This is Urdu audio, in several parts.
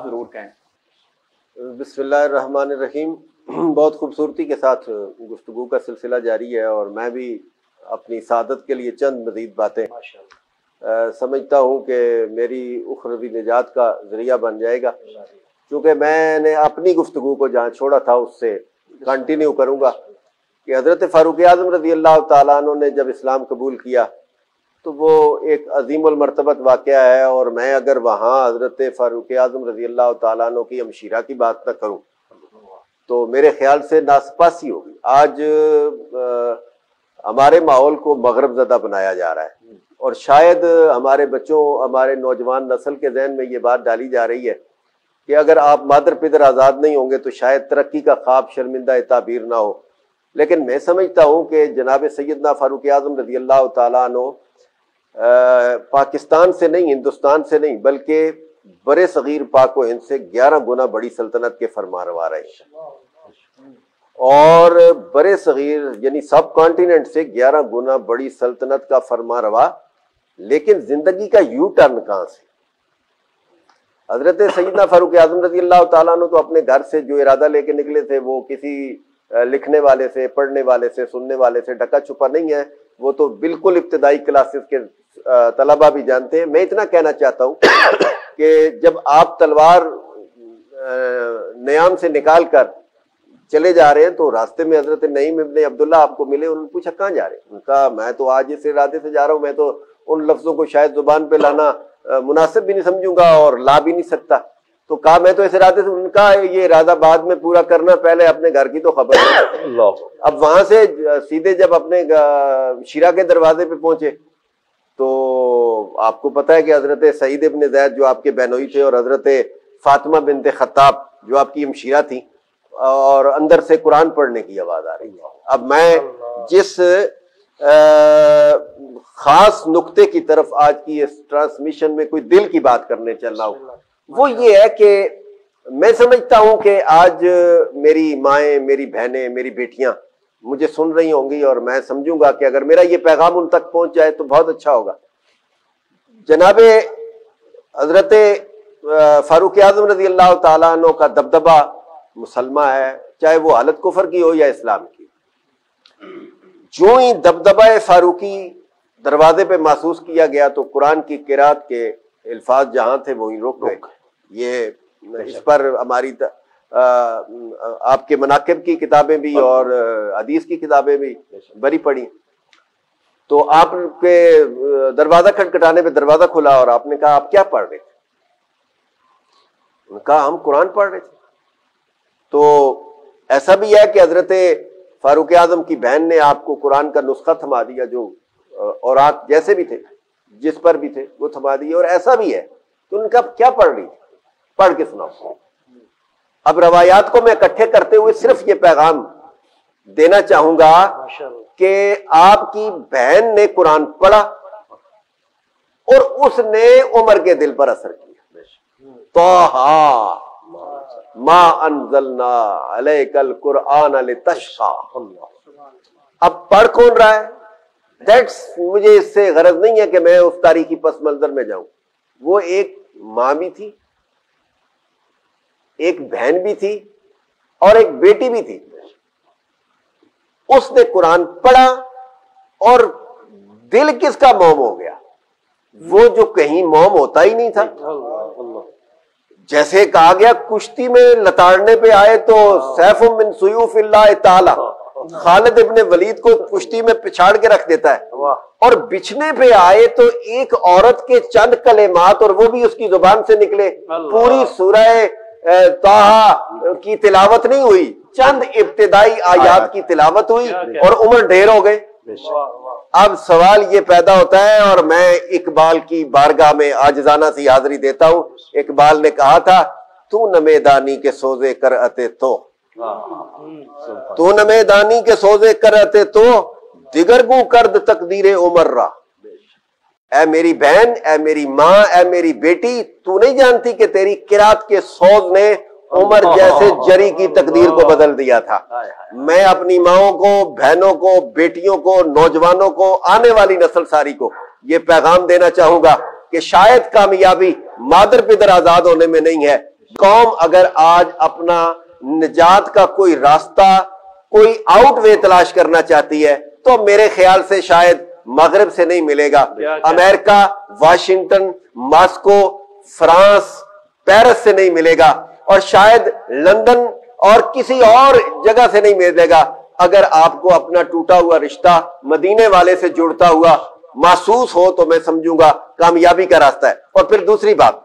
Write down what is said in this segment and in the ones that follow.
ضرور کہیں۔ بسم اللہ الرحمن الرحیم۔ بہت خوبصورتی کے ساتھ گفتگو کا سلسلہ جاری ہے اور میں بھی اپنی سعادت کے لیے چند مزید باتیں سمجھتا ہوں کہ میری اخروی نجات کا ذریعہ بن جائے گا، چونکہ میں نے اپنی گفتگو کو جہاں چھوڑا تھا اس سے کنٹینیو کروں گا کہ حضرت فاروق اعظم رضی اللہ تعالیٰ عنہ نے جب اسلام قبول کیا تو وہ ایک عظیم المرتبت واقعہ ہے، اور میں اگر وہاں حضرت فاروق اعظم رضی اللہ تعالیٰ عنہ کی ہمشیرہ کی بات نہ کروں تو میرے خیال سے ناسپاسی ہوگی۔ آج ہمارے ماحول کو مغرب زدہ بنایا جا رہا ہے، اور شاید ہمارے بچوں، ہمارے نوجوان نسل کے ذہن میں یہ بات ڈالی جا رہی ہے کہ اگر آپ مادر پدر آزاد نہیں ہوں گے تو شاید ترقی کا خواب شرمندہ تعبیر نہ ہو۔ لیکن میں سمجھتا ہوں کہ جناب سیدنا فاروق اعظم رضی اللہ تعالیٰ عنہ پاکستان سے نہیں، ہندوستان سے نہیں، بلکہ برے صغیر پاک و ہند سے 11 گنا بڑی سلطنت کے فرمانروا رہے ہیں، اور برے صغیر یعنی سب کانٹیننٹ سے 11 گنا بڑی سلطنت کا فرمانروا۔ لیکن زندگی کا یو ٹرن کہاں سے؟ حضرت سیدنا فاروق اعظم رضی اللہ تعالیٰ عنہ تو اپنے گھر سے جو ارادہ لے کے نکلے تھے وہ کسی لکھنے والے سے، پڑھنے والے سے، سننے والے سے ڈھکا چھپا نہیں ہے، وہ تو بالکل ابتدائی کلاسز کے طلبہ بھی جانتے ہیں۔ میں اتنا کہنا چاہتا ہوں کہ جب آپ تلوار نیام سے نکال کر چلے جا رہے ہیں تو راستے میں حضرت نعیم ابن عبداللہ آپ کو ملے، انہوں نے پوچھا کہاں جا رہے ہیں؟ ان کا میں تو آج اس ارادے سے جا رہا ہوں، میں تو ان لفظوں کو شاید زبان پہ لانا مناسب بھی نہیں سمجھوں گا اور لا بھی نہیں سکتا۔ تو کہا میں تو اس ارادے سے، ان کا یہ ارادہ بعد میں پورا کرنا، پہلے اپنے گھر کی تو خبر ہے۔ اب وہاں سے سیدھے جب اپنے شیرہ کے دروازے پہ پہنچے تو آپ کو پتہ ہے کہ حضرت سعید ابن زید جو آپ کے بہنوئی تھے، اور حضرت فاطمہ بنت خطاب جو آپ کی ہمشیرہ تھی، اور اندر سے قرآن پڑھنے کی آواز آ رہی ہے۔ اب میں جس خاص نقطے کی طرف آج کی اس ٹرانسمیشن میں کوئی دل کی بات کرنے چل رہا ہوں وہ یہ ہے کہ میں سمجھتا ہوں کہ آج میری مائیں، میری بہنیں، میری بیٹیاں مجھے سن رہی ہوں گی، اور میں سمجھوں گا کہ اگر میرا یہ پیغام ان تک پہنچ جائے تو بہت اچھا ہوگا۔ جناب حضرت فاروق اعظم رضی اللہ تعالیٰ عنہ کا دبدبہ مسلمہ ہے، چاہے وہ حالت کفر کی ہو یا اسلام کی۔ جو ہی دبدبہ فاروقی دروازے پہ محسوس کیا گیا تو قرآن کی قرات کے الفاظ جہاں تھے وہیں رک گئے۔ یہ اس پر ہماری آپ کے مناقب کی کتابیں بھی اور حدیث کی کتابیں بھی بری پڑی۔ تو آپ کے دروازہ کھٹکھٹانے پہ دروازہ کھلا اور آپ نے کہا آپ کیا پڑھ رہے تھے؟ انہوں نے کہا ہم قرآن پڑھ رہے تھے۔ تو ایسا بھی ہے کہ حضرت فاروق اعظم کی بہن نے آپ کو قرآن کا نسخہ تھما دیا، جو اور آپ جیسے بھی تھے، جس پر بھی تھے وہ تھما دیے، اور ایسا بھی ہے تو ان کا کیا پڑھ رہی تھی؟ پڑھ کے سناؤ۔ اب روایات کو میں اکٹھے کرتے ہوئے صرف یہ پیغام دینا چاہوں گا کہ آپ کی بہن نے قرآن پڑھا اور اس نے عمر کے دل پر اثر کیا۔ طٰہٰ ما انزلنا علیک القرآن لتشقیٰ۔ اب پڑھ کون رہا ہے؟ مجھے اس سے غرض نہیں ہے کہ میں اس تاریخی پس منظر میں جاؤں۔ وہ ایک ماں بھی تھی، ایک بہن بھی تھی، اور ایک بیٹی بھی تھی۔ اس نے قرآن پڑھا اور دل کس کا موم ہو گیا؟ وہ جو کہیں موم ہوتا ہی نہیں تھا۔ جیسے کہا گیا کشتی میں لتاڑنے پہ آئے تو سیف من سیوف اللہ تعالی، خالد ابن ولید کو کشتی میں پچھاڑ کے رکھ دیتا ہے، اور بچھنے پہ آئے تو ایک عورت کے چند کلمات، اور وہ بھی اس کی زبان سے نکلے، پوری سورہ طٰہٰ کی تلاوت نہیں ہوئی، چند ابتدائی آیات کی تلاوت ہوئی اور عمر ڈھیر ہو گئے۔ اب سوال یہ پیدا ہوتا ہے، اور میں اقبال کی بارگاہ میں عاجزانہ سی حاضری دیتا ہوں۔ اقبال نے کہا تھا تو نہ میدانی کے سوزے کر اتے تو نہ میدانی کے سوزے کر اتے تو دیگر گو کرد تقدیر عمر را۔ اے میری بہن، اے میری ماں، اے میری بیٹی، تو نہیں جانتی کہ تیری قرات کے سوز نے عمر جیسے جری کی تقدیر کو بدل دیا تھا۔ میں اپنی ماؤں کو، بہنوں کو، بیٹیوں کو، نوجوانوں کو، آنے والی نسل ساری کو یہ پیغام دینا چاہوں گا کہ شاید کامیابی مادر پدر آزاد ہونے میں نہیں ہے، قوم اگر آج اپنا نجات کا کوئی راستہ، کوئی آؤٹ وے تلاش کرنا چاہتی ہے تو میرے خیال سے شاید مغرب سے نہیں ملے گا، امریکہ، واشنگٹن، ماسکو، فرانس، پیرس سے نہیں ملے گا، اور شاید لندن اور کسی اور جگہ سے نہیں ملے گا۔ اگر آپ کو اپنا ٹوٹا ہوا رشتہ مدینے والے سے جڑتا ہوا محسوس ہو تو میں سمجھوں گا کامیابی کا راستہ ہے۔ اور پھر دوسری بات،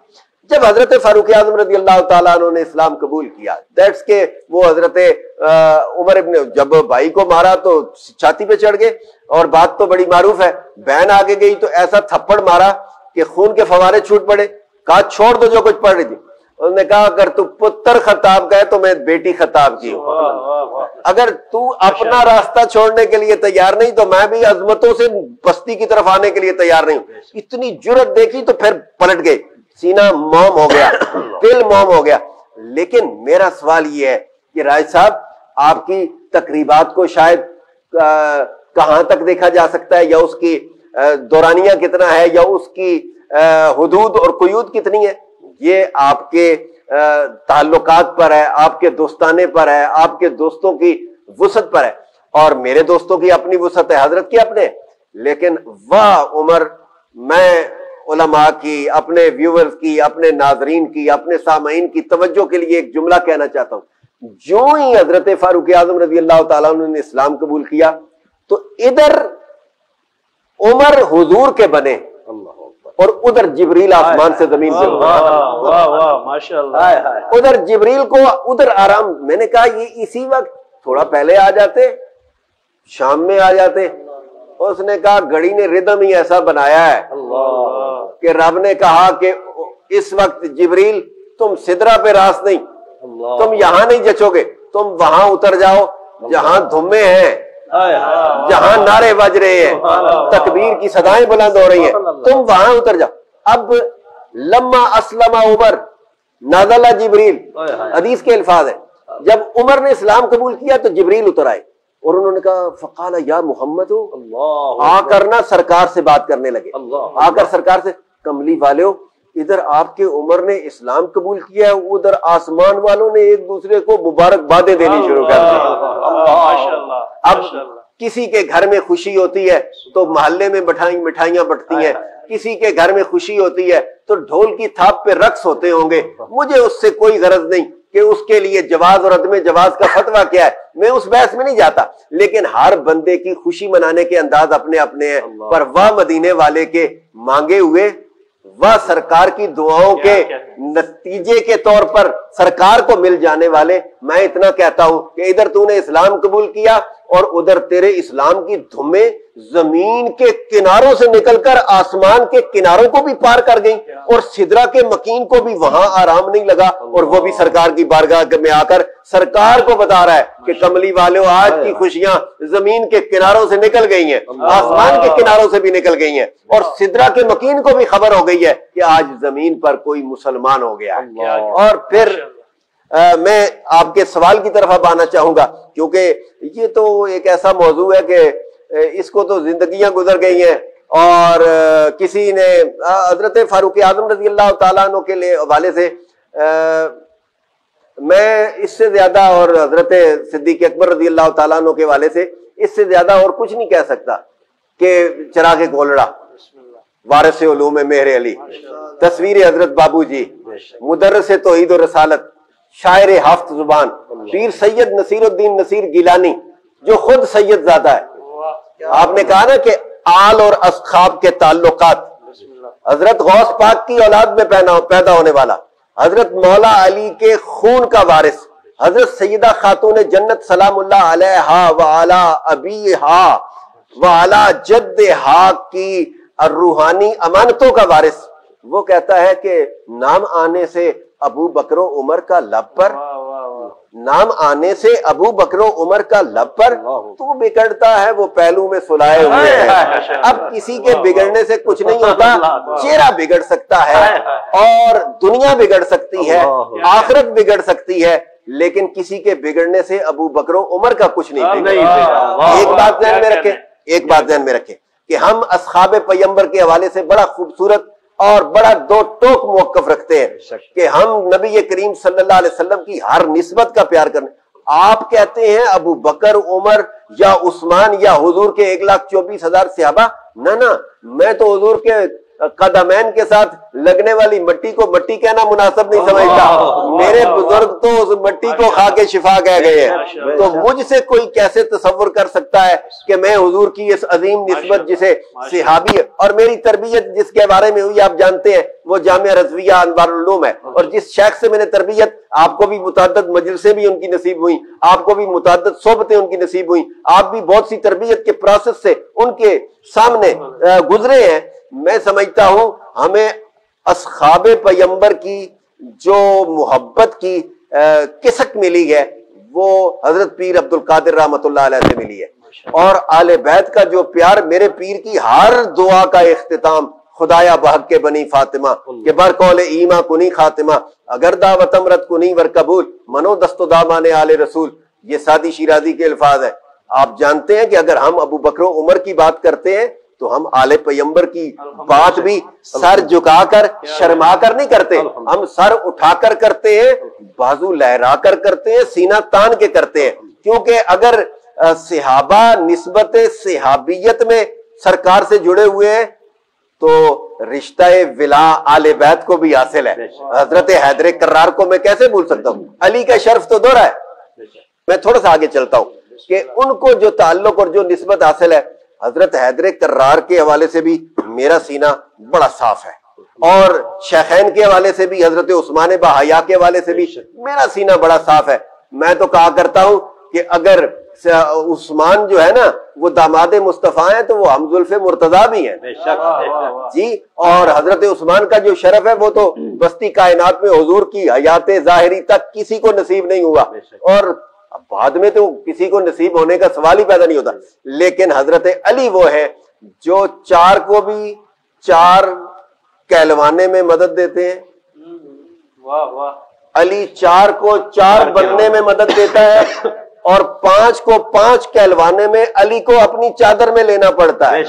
جب حضرت فاروق اعظم رضی اللہ تعالیٰ عنہ نے اسلام قبول کیا، دیٹس کہ وہ حضرت عمر ابن، جب بھائی کو مارا تو چھاتی پہ چڑھ گئے، اور بات تو بڑی معروف ہے، بہن آگے گئی تو ایسا تھپڑ مارا کہ خون کے فوارے چھوٹ پڑے، کہا چھوڑ دو جو کچھ پڑھ رہی تھی۔ انہوں نے کہا اگر تو پتر خطاب کا ہے تو میں بیٹی خطاب کی ہوں، اگر تو اپنا راستہ چھوڑنے کے لیے تیار نہیں تو میں بھی عظمتوں سے پستی کی طرف آنے کے لیے تیار نہیں ہوں۔ اتنی جرت دیکھی تو پھر پلٹ گئے، سینہ موم ہو گیا، دل موم ہو گیا۔ لیکن میرا سوال یہ ہے کہ راج صاحب، آپ کی تقریبات کو شاید کہاں تک دیکھا جا سکتا ہے، یا اس کی دورانیہ کتنا ہے، یا اس کی حدود اور قیود کتنی ہے؟ یہ آپ کے تعلقات پر ہے، آپ کے دوستانے پر ہے، آپ کے دوستوں کی وسعت پر ہے، اور میرے دوستوں کی اپنی وسعت ہے، حضرت کے اپنے۔ لیکن واہ عمر، میں علماء کی، اپنے ویورز کی، اپنے ناظرین کی، اپنے سامعین کی توجہ کے لیے ایک جملہ کہنا چاہتا ہوں۔ جو ہی حضرت فاروق اعظم رضی اللہ تعالیٰ عنہ نے اسلام قبول کیا تو ادھر عمر حضور کے بنے اور ادھر جبریل آسمان سے زمین پہ ادھر جبریل کو ادھر آرام۔ میں نے کہا یہ اسی وقت تھوڑا پہلے آ جاتے، شام میں آ جاتے۔ اس نے کہا گھڑی نے ردم ہی ایسا بنایا ہے کہ رب نے کہا کہ اس وقت جبریل تم سدرا پہ راس نہیں، تم یہاں نہیں جچو گے، تم وہاں اتر جاؤ جہاں دھمے ہیں، جہاں نعرے بج رہے ہیں، تکبیر کی صدائیں بلند ہو رہی ہیں، تم وہاں اتر جاؤ۔ اب لما اسلم عمر نزل جبریل، حدیث کے الفاظ ہیں، جب عمر نے اسلام قبول کیا تو جبریل اتر آئے، اور انہوں نے کہا فقال یا محمد، آ کر نا سرکار سے بات کرنے لگے، آ کر سرکار سے، کملی والے ادھر آپ کے عمر نے اسلام قبول کیا ہے، ادھر آسمان والوں نے ایک دوسرے کو مبارکبادیں دینی شروع کر دی۔ اب کسی کے گھر میں خوشی ہوتی ہے تو محلے میں مٹھائیاں بٹتی ہیں، کسی کے گھر میں خوشی ہوتی ہے تو ڈھول کی تھاپ پہ رقص ہوتے ہوں گے۔ مجھے اس سے کوئی غرض نہیں کہ اس کے لیے جواز اور عدم جواز کا فتویٰ کیا ہے، میں اس بحث میں نہیں جاتا، لیکن ہر بندے کی خوشی منانے کے انداز اپنے اپنے ہیں۔ پر واہ مدینے والے کے مانگے ہوئے، واہ سرکار کی دعاؤں کے نتیجے کے طور پر سرکار کو مل جانے والے۔ میں اتنا کہتا ہوں کہ ادھر تو نے اسلام قبول کیا اور ادھر تیرے اسلام کی دھمیں زمین کے کناروں سے نکل کر آسمان کے کناروں کو بھی پار کر گئیں، اور سدرا کے مکین کو بھی وہاں آرام نہیں لگا، اور وہ بھی سرکار کی بارگاہ میں آ کر سرکار کو بتا رہا ہے کہ کملی والوں آج کی خوشیاں زمین کے کناروں سے نکل گئی ہیں، آسمان کے کناروں سے بھی نکل گئی ہیں، اور سدرا کے مکین کو بھی خبر ہو گئی ہے کہ آج زمین پر کوئی مسلمان ہو گیا ہے۔ اور پھر میں آپ کے سوال کی طرف اب آنا چاہوں گا، کیونکہ یہ تو ایک ایسا موضوع ہے کہ اس کو تو زندگیاں گزر گئی ہیں، اور کسی نے حضرت فاروق اعظم رضی اللہ تعالیٰ عنہ کے حوالے سے میں اس سے زیادہ، اور حضرت صدیق اکبر رضی اللہ تعالیٰ عنہ کے حوالے سے اس سے زیادہ اور کچھ نہیں کہہ سکتا کہ چراغ گولڑا، وارث علوم مہر علی، تصویر حضرت بابو جی، مدرس توحید و رسالت، شاعر ہفت زبان، پیر سید نصیر الدین نصیر گیلانی جو خود سید زادہ ہے۔ آپ نے کہا نا کہ آل اور اصحاب کے تعلقات، حضرت غوث پاک کی اولاد میں پیدا ہونے والا، حضرت مولا علی کے خون کا وارث، حضرت سیدہ خاتون جنت سلام اللہ علیہا وعلی ابیہا وعلی جدہا کی روحانی امانتوں کا وارث، وہ کہتا ہے کہ نام آنے سے ابو بکر و عمر کا لب پر، نام آنے سے ابو بکر و عمر کا لب پر، تو بگڑتا ہے وہ پہلو میں سلائے ہوئے ہیں۔ اب کسی کے بگڑنے سے کچھ نہیں ہوتا، چہرہ بگڑ سکتا ہے اور دنیا بگڑ سکتی ہے، آخرت بگڑ سکتی ہے، لیکن کسی کے بگڑنے سے ابو بکر و عمر کا کچھ نہیں بگڑتا۔ ایک بات ذہن میں رکھیں کہ ہم اصحاب پیغمبر کے حوالے سے بڑا خوبصورت اور بڑا دو ٹوک موقف رکھتے ہیں کہ ہم نبی کریم صلی اللہ علیہ وسلم کی ہر نسبت کا پیار کرنے. آپ کہتے ہیں ابو بکر، عمر یا عثمان یا حضور کے 1,24,000 صحابہ. نہ میں تو حضور کے قدمین کے ساتھ لگنے والی مٹی کو مٹی کہنا مناسب نہیں سمجھتا. میرے بزرگ تو اس مٹی کو کھا کے شفا کہہ گئے ہیں. تو مجھ سے کوئی کیسے تصور کر سکتا ہے کہ میں حضور کی اس عظیم نسبت جسے صحابی ہے، اور میری تربیت جس کے بارے میں ہوئی آپ جانتے ہیں وہ جامعہ رضویہ انوار العلوم ہے، اور جس شیخ سے میں نے تربیت، آپ کو بھی متعدد مجلسیں بھی ان کی نصیب ہوئیں، آپ کو بھی متعدد صحبتیں ان کی نصیب ہوئیں، آپ بھی بہت سی تربیت کے پروسیس سے ان کے سامنے گزرے ہیں. میں سمجھتا ہوں ہمیں اصحاب پیغمبر کی جو محبت کی کسک ملی ہے وہ حضرت پیر عبد القادر رحمۃ اللہ علیہ سے ملی ہے، اور آل بیت کا جو پیار، میرے پیر کی ہر دعا کا اختتام خدایا بحق کے بنی فاطمہ کہ بر قول ایما کنی خاتمہ اگر دعوت امرت کنی ور قبول منو دست و دامان آل رسول. یہ سعدی شیرازی کے الفاظ ہیں. آپ جانتے ہیں کہ اگر ہم ابو بکر و عمر کی بات کرتے ہیں تو ہم آل پیغمبر کی بات بھی سر جھکا کر شرما کر نہیں کرتے، ہم سر اٹھا کر کرتے ہیں، بازو لہرا کر کرتے ہیں، سینہ تان کے کرتے ہیں. کیونکہ اگر صحابہ نسبت صحابیت میں سرکار سے جڑے ہوئے ہیں تو رشتہ ولا آل بیت کو بھی حاصل ہے. حضرت حیدر کرار کو میں کیسے بھول سکتا ہوں؟ علی کا شرف تو دوہرا ہے. میں تھوڑا سا آگے چلتا ہوں کہ ان کو جو تعلق اور جو نسبت حاصل ہے، حضرت حیدر کرار کے حوالے سے بھی میرا سینہ بڑا صاف ہے، اور شیخین کے حوالے سے بھی، حضرت عثمان باحیا کے حوالے سے بھی میرا سینہ بڑا صاف ہے. میں تو کہا کرتا ہوں کہ اگر عثمان جو ہے نا وہ داماد مصطفیٰ ہیں تو وہ ہم زلف مرتضیٰ بھی ہیں جی. اور حضرت عثمان کا جو شرف ہے وہ تو بستی کائنات میں حضور کی حیات ظاہری تک کسی کو نصیب نہیں ہوا، اور بعد میں تو کسی کو نصیب ہونے کا سوال ہی پیدا نہیں ہوتا. لیکن حضرت علی وہ ہے جو چار کو بھی چار کہلوانے میں مدد دیتے ہیں. علی چار کو چار بننے میں مدد دیتا ہے، اور 5 کو 5 کہلوانے میں علی کو اپنی چادر میں لینا پڑتا ہے.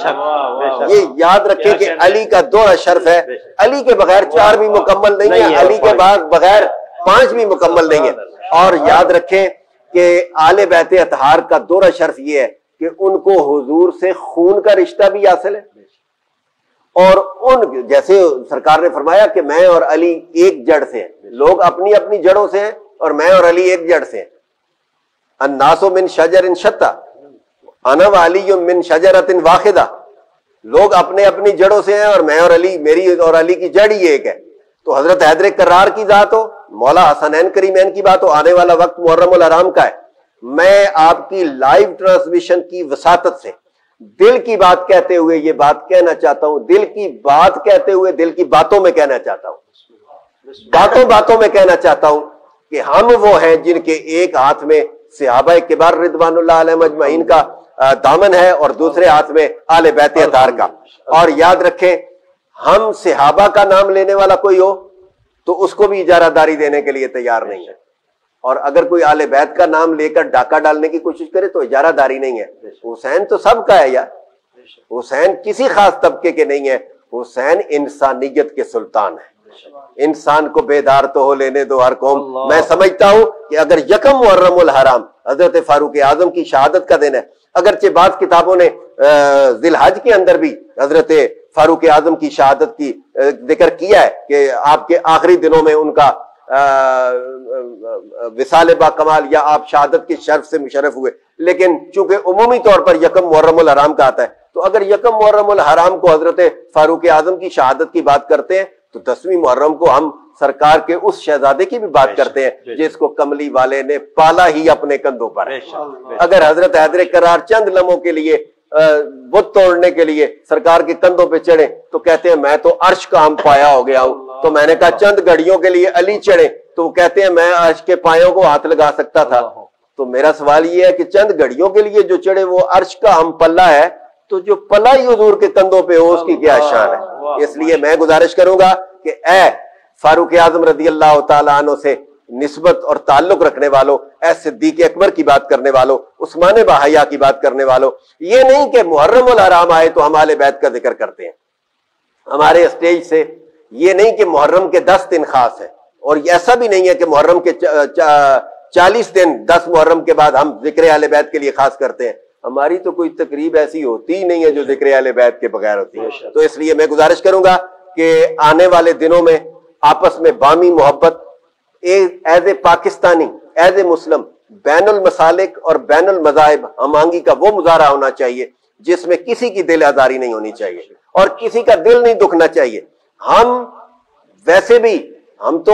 یہ یاد رکھیں کہ علی کا دوہرا شرف ہے. علی کے بغیر 4 بھی مکمل نہیں ہے، علی کے بغیر 5 بھی مکمل نہیں ہے. اور یاد رکھیں کہ آل بیت اطہار کا دوہرا شرف یہ ہے کہ ان کو حضور سے خون کا رشتہ بھی حاصل ہے، اور ان جیسے سرکار نے فرمایا کہ میں اور علی ایک جڑ سے ہیں. لوگ اپنی اپنی جڑوں سے ہیں اور میں اور علی ایک جڑ سے ہیں. الناس من شجر شتى انا وعلی من شجرۃ واحدہ. لوگ اپنے اپنی جڑوں سے ہیں اور میں اور علی، میری اور علی کی جڑ ہی ایک ہے. تو حضرت حیدر کرار کی ذات ہو، مولا حسنین کریمین کی بات ہو، آنے والا وقت محرم الحرام کا ہے. میں آپ کی لائیو ٹرانسمیشن کی وساطت سے دل کی بات کہتے ہوئے یہ بات کہنا چاہتا ہوں، دل کی بات کہتے ہوئے دل کی باتوں میں کہنا چاہتا ہوں، باتوں میں کہنا چاہتا ہوں کہ ہم وہ ہیں جن کے ایک ہاتھ میں صحابہ کبار رضوان اللہ علیہم اجمعین کا دامن ہے اور دوسرے ہاتھ میں آل بیت اطہار کا. اور یاد رکھیں ہم صحابہ کا نام لینے والا کوئی ہو تو اس کو بھی اجارہ داری دینے کے لیے تیار نہیں ہے، اور اگر کوئی آل بیت کا نام لے کر ڈاکہ ڈالنے کی کوشش کرے تو اجارہ داری نہیں ہے. حسین تو سب کا ہے یار، حسین کسی خاص طبقے کے نہیں ہے، حسین انسانیت کے سلطان ہے. انسان کو بیدار تو ہو لینے دو ہر قوم. میں سمجھتا ہوں کہ اگر یکم محرم الحرام حضرت فاروق اعظم کی شہادت کا دن ہے، اگرچہ بعض کتابوں نے ذی الحج کے اندر بھی حضرت فاروق اعظم کی شہادت کی ذکر کیا ہے کہ آپ کے آخری دنوں میں ان کا وصال با کمال یا آپ شہادت کے شرف سے مشرف ہوئے. لیکن چونکہ عمومی طور پر یکم محرم الحرام کا آتا ہے، تو اگر یکم محرم الحرام کو حضرت فاروق اعظم کی شہادت کی بات کرتے ہیں تو 10ویں محرم کو ہم سرکار کے اس شہزادے کی بھی بات کرتے ہیں جس کو کملی والے نے پالا ہی اپنے کندھوں پر. اگر حضرت حیدر کرار چند لمحوں کے لیے بت توڑنے کے لیے سرکار کے کندھوں پہ چڑھے تو کہتے ہیں میں تو عرش کا ہم پایا ہو گیا ہوں. تو میں نے کہا چند گھڑیوں کے لیے علی چڑھے تو وہ کہتے ہیں میں عرش کے پایوں کو ہاتھ لگا سکتا تھا. تو میرا سوال یہ ہے کہ چند گھڑیوں کے لیے جو چڑھے وہ عرش کا ہم پلہ ہے، تو جو پلہ ہی حضور کے کندھوں پہ ہو اس کی کیا شان ہے. اس لیے میں گزارش کروں گا کہ اے فاروق اعظم رضی اللہ تعالیٰ عنہ سے نسبت اور تعلق رکھنے والوں، اے صدیق اکبر کی بات کرنے والوں، عثمان باحیا کی بات کرنے والوں، یہ نہیں کہ محرم الحرام آئے تو ہم آل بیت کا ذکر کرتے ہیں. ہمارے اسٹیج سے یہ نہیں کہ محرم کے 10 دن خاص ہے، اور ایسا بھی نہیں ہے کہ محرم کے 40 دن 10 محرم کے بعد ہم ذکر اہل بیت کے لیے خاص کرتے ہیں۔ ہماری تو کوئی تقریب ایسی ہوتی ہی نہیں ہے جو ذکر اہل بیت کے بغیر ہوتی ہے۔ تو اس لیے میں گزارش کروں گا کہ آنے والے دنوں میں آپس میں بامی محبت، as a Pakistani, as a Muslim, بین المسالک اور بین المذاہب ہم آہنگی کا وہ مظاہرہ ہونا چاہیے جس میں کسی کی دل آزاری نہیں ہونی چاہیے اور کسی کا دل نہیں دکھنا چاہیے۔ ہم ویسے بھی ہم تو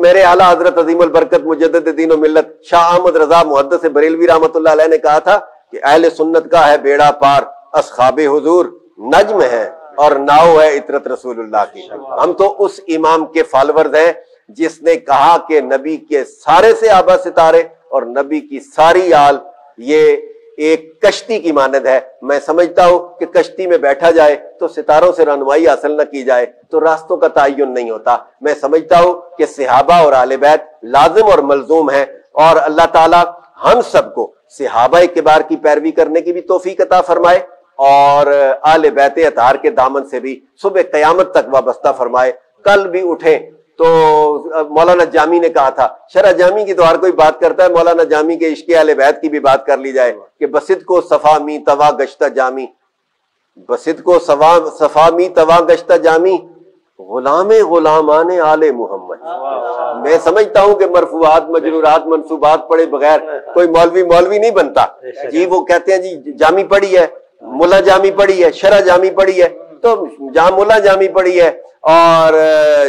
میرے اعلیٰ حضرت عظیم البرکت مجدد دین و ملت شاہ احمد رضا محدث بریلوی رحمۃ اللہ علیہ نے کہا تھا کہ اہل سنت کا ہے بیڑا پار، اصحاب حضور نجم ہے اور ناؤ ہے عطرت رسول اللہ کی۔ ہم تو اس امام کے فالورز ہیں جس نے کہا کہ نبی کے سارے صحابہ ستارے اور نبی کی ساری آل یہ ایک کشتی کی مانند ہے۔ میں سمجھتا ہوں کہ کشتی میں بیٹھا جائے تو ستاروں سے رہنمائی حاصل نہ کی جائے تو راستوں کا تعین نہیں ہوتا۔ میں سمجھتا ہوں کہ صحابہ اور اہل بیت لازم اور ملزوم ہیں، اور اللہ تعالی ہم سب کو صحابہ کبار کی پیروی کرنے کی بھی توفیق عطا فرمائے اور اہل بیت اطہار کے دامن سے بھی صبح قیامت تک وابستہ فرمائے۔ کل بھی اٹھیں تو مولانا جامی نے کہا تھا، شرح جامی کی تو ہر کوئی بات کرتا ہے، مولانا جامی کے عشق اہل بیت کی بھی بات کر لی جائے کہ بسط کو صفا می توا گشتہ جامی، بسط کو صفا می توا گشتہ جامی، غلام غلامان آل محمد۔ میں سمجھتا ہوں کہ مرفوعات مجرورات منصوبات پڑھے بغیر کوئی مولوی نہیں بنتا۔ جی وہ کہتے ہیں جی جامی پڑھی ہے، ملا جامی پڑھی ہے، شرح جامی پڑھی ہے، تو جہاں ملا جامی پڑھی ہے اور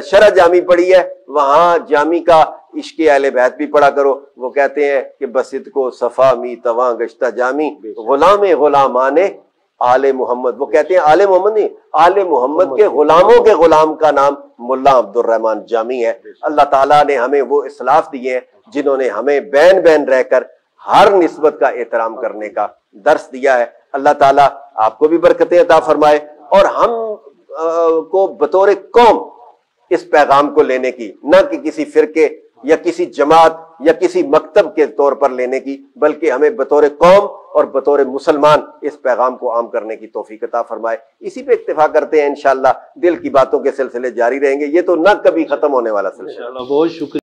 شرح جامی پڑھی ہے وہاں جامی کا عشق اہل بیت بھی پڑھا کرو۔ وہ کہتے ہیں کہ بسط کو صفا می تواں گشتہ جامی، غلام غلامان آل محمد۔ وہ کہتے ہیں آل محمد نہیں، آل محمد کے غلاموں کے غلام کا نام ملا عبد الرحمن جامی ہے۔ اللہ تعالیٰ نے ہمیں وہ اسلاف دیے ہیں جنہوں نے ہمیں بین بین رہ کر ہر نسبت کا احترام کرنے کا درس دیا ہے۔ اللہ تعالیٰ آپ کو بھی برکتیں عطا فرمائے اور ہم کو بطور قوم اس پیغام کو لینے کی، نہ کہ کسی فرقے یا کسی جماعت یا کسی مکتب کے طور پر لینے کی، بلکہ ہمیں بطور قوم اور بطور مسلمان اس پیغام کو عام کرنے کی توفیق عطا فرمائے۔ اسی پہ اکتفا کرتے ہیں، انشاءاللہ دل کی باتوں کے سلسلے جاری رہیں گے، یہ تو نہ کبھی ختم ہونے والا سلسلہ۔ بہت شکریہ۔